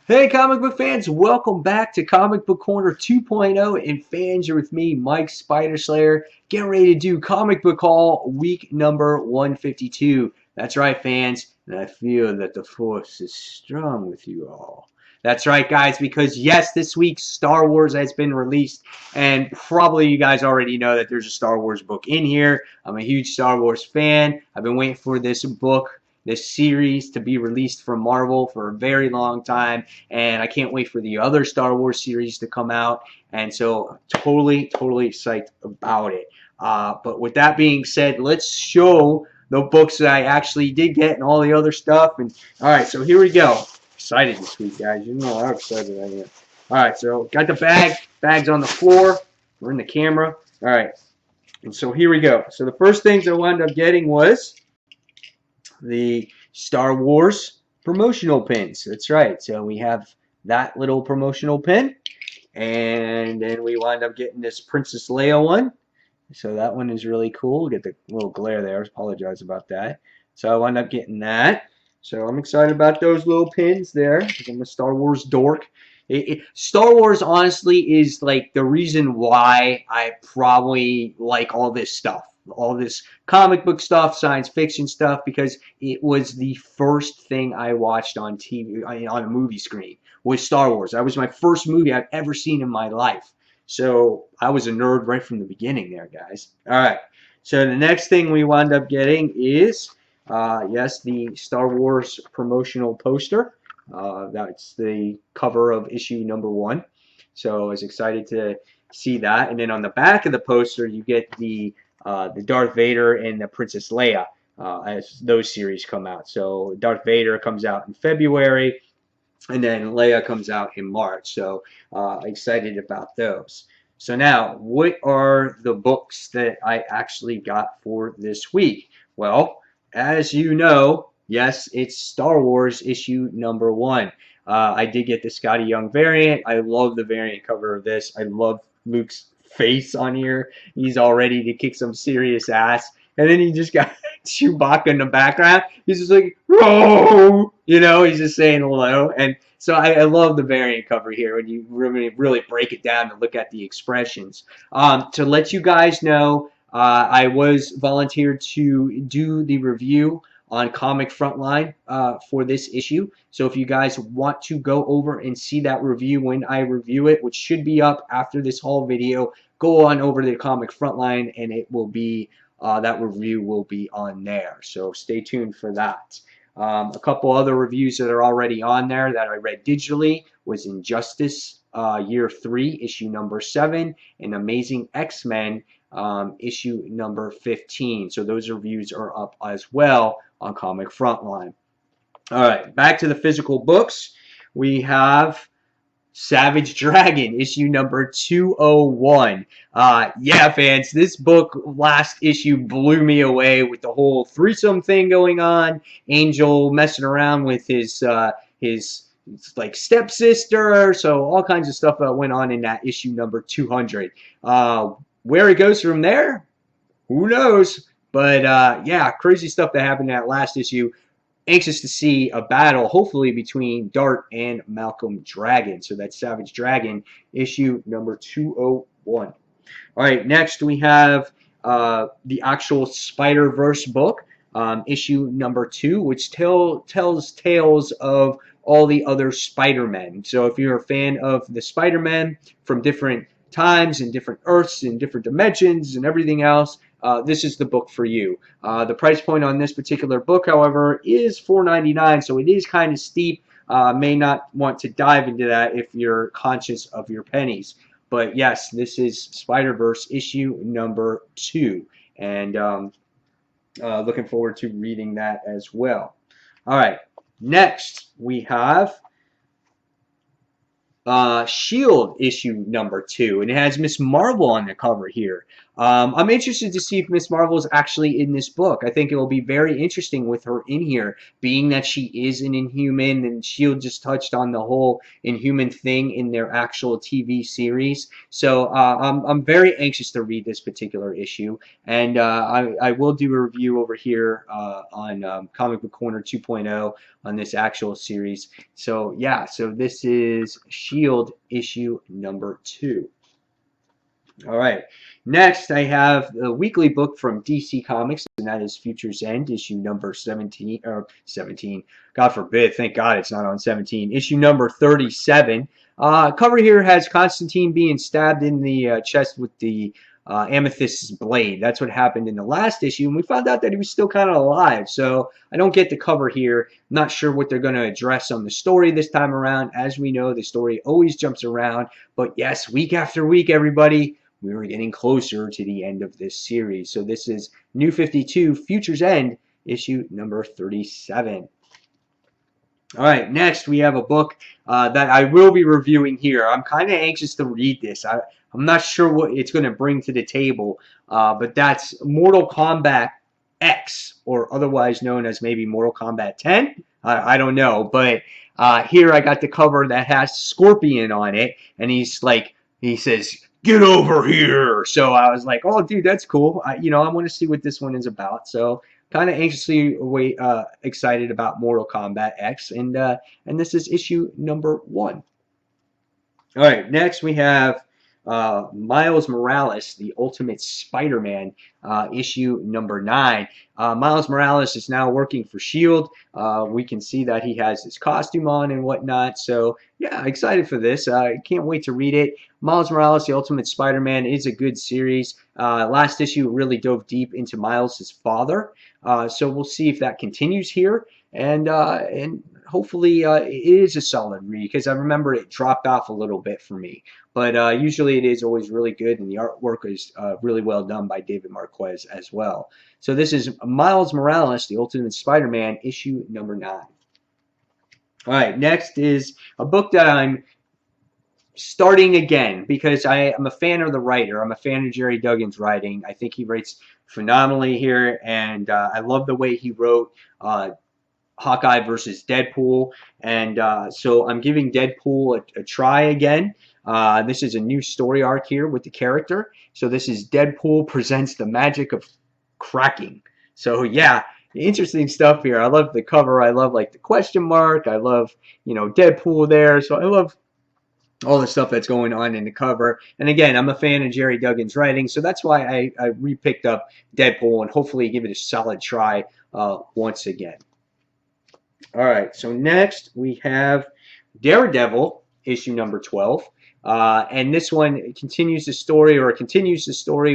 Hey, comic book fans, welcome back to Comic Book Corner 2.0. And fans, you're with me, Mike Spider Slayer, getting ready to do Comic Book Haul week number 152. That's right, fans, and I feel that the force is strong with you all. That's right, guys, because yes, this week Star Wars has been released, and probably you guys already know that there's a Star Wars book in here. I'm a huge Star Wars fan. I've been waiting for this book, this series, to be released from Marvel for a very long time, and I can't wait for the other Star Wars series to come out, and so totally psyched about it. But with that being said, let's show the books that I actually did get and all the other stuff. And all right, so here we go. Excited this week, guys. You know how excited I am. All right, so got the bags on the floor. We're in the camera. All right, and so here we go. So the first things I wound up getting was the Star Wars promotional pins. That's right. So we have that little promotional pin, and then we wind up getting this Princess Leia one. So that one is really cool. Get the little glare there. I apologize about that. So I wound up getting that. So I'm excited about those little pins there because I'm a Star Wars dork. Star Wars, honestly, is like the reason why I probably like all this stuff. All this comic book stuff, science fiction stuff, because it was the first thing I watched on TV, on a movie screen, was Star Wars. That was my first movie I've ever seen in my life. So I was a nerd right from the beginning there, guys. All right. So the next thing we wound up getting is, yes, the Star Wars promotional poster. That's the cover of issue number 1. So I was excited to see that. And then on the back of the poster, you get the Darth Vader and the Princess Leia as those series come out. So Darth Vader comes out in February, and then Leia comes out in March. So excited about those. So now, what are the books that I actually got for this week? Well, as you know, yes, it's Star Wars issue number 1. I did get the Scotty Young variant. I love the variant cover of this. I love Luke's face on here. He's all ready to kick some serious ass. And then he just got Chewbacca in the background. He's just like, oh, he's just saying hello. And so I love the variant cover here when you really break it down and look at the expressions. To let you guys know, I was volunteered to do the review on Comic Frontline for this issue. So if you guys want to go over and see that review when I review it, which should be up after this whole video, go on over to the Comic Frontline and it will be, that review will be on there. So stay tuned for that. A couple other reviews that are already on there that I read digitally was Injustice Year 3, issue number 7, and Amazing X-Men issue number 15. So those reviews are up as well on Comic Frontline. All right, back to the physical books. We have Savage Dragon, issue number 201. Yeah, fans, this book last issue blew me away with the whole threesome thing going on. Angel messing around with his like stepsister. So all kinds of stuff that went on in that issue number 200. Where it goes from there, who knows? But yeah, crazy stuff that happened in that last issue. Anxious to see a battle, hopefully, between Dart and Malcolm Dragon. So that's Savage Dragon, issue number 201. All right, next we have the actual SpiderVerse book, issue number 2, which tells tales of all the other Spider-Men. So if you're a fan of the Spider-Men from different times and different Earths and different dimensions and everything else, this is the book for you. The price point on this particular book, however, is $4.99, so it is kind of steep. May not want to dive into that if you're conscious of your pennies. But yes, this is SpiderVerse issue number 2, and looking forward to reading that as well. All right, next we have S.H.I.E.L.D. issue number 2, and it has Miss Marvel on the cover here. I'm interested to see if Miss Marvel is actually in this book. I think it will be very interesting with her in here, being that she is an Inhuman, and Shield just touched on the whole Inhuman thing in their actual TV series. So I'm very anxious to read this particular issue, and I will do a review over here on Comic Book Corner 2.0 on this actual series. So yeah, so this is Shield issue number 2. All right. Next, I have the weekly book from DC Comics, and that is Future's End, issue number 17, or 17. God forbid, thank God it's not on 17. Issue number 37. Cover here has Constantine being stabbed in the chest with the amethyst blade. That's what happened in the last issue, and we found out that he was still kind of alive. So I don't get the cover here. Not sure what they're going to address on the story this time around. As we know, the story always jumps around. But yes, week after week, everybody, we were getting closer to the end of this series. So this is New 52, Future's End, issue number 37. All right, next we have a book that I will be reviewing here. I'm kind of anxious to read this. I'm not sure what it's going to bring to the table, but that's Mortal Kombat X, or otherwise known as maybe Mortal Kombat 10. I don't know, but here I got the cover that has Scorpion on it, and he's like, he says, "Get over here!" So I was like, "Oh, dude, that's cool." I want to see what this one is about. So kind of anxiously excited about Mortal Kombat X, and this is issue number 1. All right, next we have Miles Morales, the Ultimate Spider-Man, issue number 9. Miles Morales is now working for S.H.I.E.L.D. We can see that he has his costume on and whatnot. So, yeah, excited for this. I can't wait to read it. Miles Morales, the Ultimate Spider-Man is a good series. Last issue really dove deep into Miles' father. So we'll see if that continues here. And hopefully it is a solid read, because I remember it dropped off a little bit for me. But usually it is always really good, and the artwork is really well done by David Marquez as well. So this is Miles Morales, the Ultimate Spider-Man, issue number 9. All right, next is a book that I'm starting again because I'm a fan of the writer. I'm a fan of Jerry Duggan's writing. I think he writes phenomenally here, and I love the way he wrote Hawkeye versus Deadpool, and so I'm giving Deadpool a try again. This is a new story arc here with the character. So this is Deadpool presents the magic of cracking. So yeah, interesting stuff here. I love the cover. I love like the question mark. I love, Deadpool there. So I love all the stuff that's going on in the cover. And again, I'm a fan of Jerry Duggan's writing, so that's why I re-picked up Deadpool, and hopefully give it a solid try once again. All right, so next we have Daredevil, issue number 12. And this one continues the story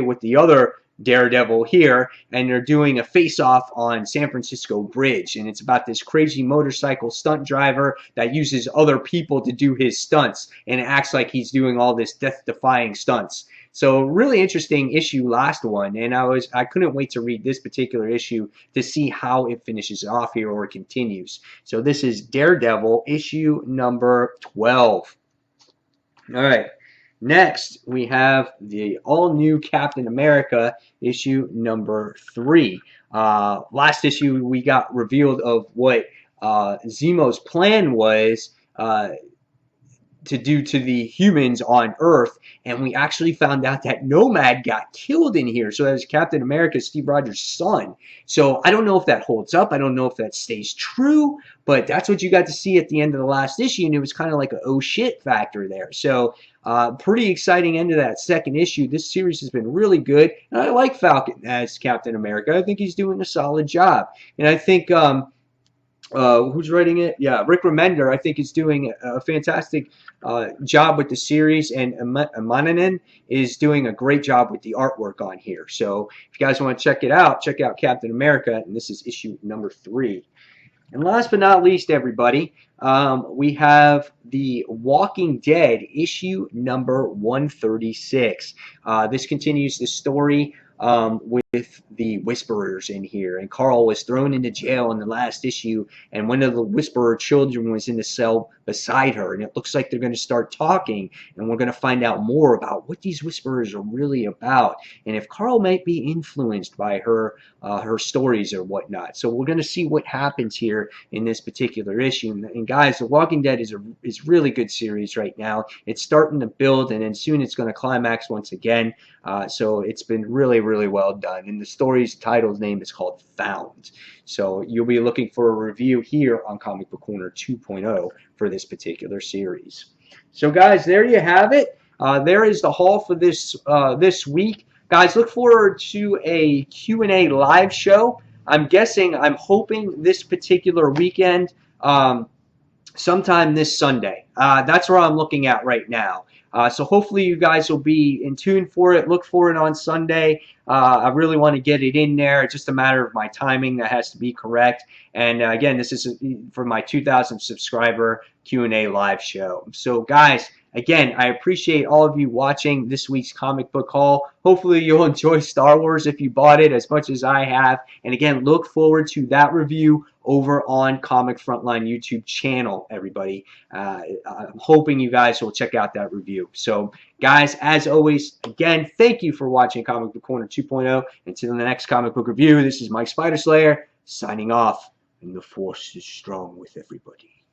with the other Daredevil here, and they're doing a face-off on San Francisco Bridge, and it's about this crazy motorcycle stunt driver that uses other people to do his stunts, and it acts like he's doing all this death-defying stunts. So really interesting issue, last one, and I couldn't wait to read this particular issue to see how it finishes off here or continues. So this is Daredevil, issue number 12. All right. Next, we have the all-new Captain America, issue number 3. Last issue, we got revealed of what Zemo's plan was to do to the humans on Earth, and we actually found out that Nomad got killed in here. So that was Captain America, Steve Rogers' son. So I don't know if that holds up. I don't know if that stays true, but that's what you got to see at the end of the last issue, and it was kind of like a oh shit factor there. So pretty exciting end of that second issue. This series has been really good, and I like Falcon as Captain America. I think he's doing a solid job, and I think who's writing it? Yeah, Rick Remender, I think, is doing a fantastic job with the series, and Mananen is doing a great job with the artwork on here. So if you guys want to check it out, check out Captain America, and this is issue number 3. And last but not least, everybody, we have The Walking Dead, issue number 136. This continues the story with with the Whisperers in here, and Carl was thrown into jail in the last issue, and one of the Whisperer children was in the cell beside her, and it looks like they're going to start talking, and we're going to find out more about what these Whisperers are really about, and if Carl might be influenced by her stories or whatnot. So we're going to see what happens here in this particular issue. And guys, The Walking Dead is really good series right now. It's starting to build, and then soon it's going to climax once again. So it's been really, really well done. And the story's title's name is called Found. So you'll be looking for a review here on Comic Book Corner 2.0 for this particular series. So guys, there you have it. There is the haul for this week. Guys, look forward to a Q&A live show. I'm hoping this particular weekend, sometime this Sunday. That's where I'm looking at right now. So hopefully you guys will be in tune for it. Look for it on Sunday. I really want to get it in there. It's just a matter of my timing that has to be correct. And again, this is for my 2,000 subscriber Q&A live show. So guys, again, I appreciate all of you watching this week's comic book haul. Hopefully you'll enjoy Star Wars if you bought it as much as I have. And again, look forward to that review over on Comic Frontline YouTube channel, everybody. I'm hoping you guys will check out that review. So, guys, as always, again, thank you for watching Comic Book Corner 2.0. Until the next comic book review, this is Mike Spider Slayer signing off, and the Force is strong with everybody.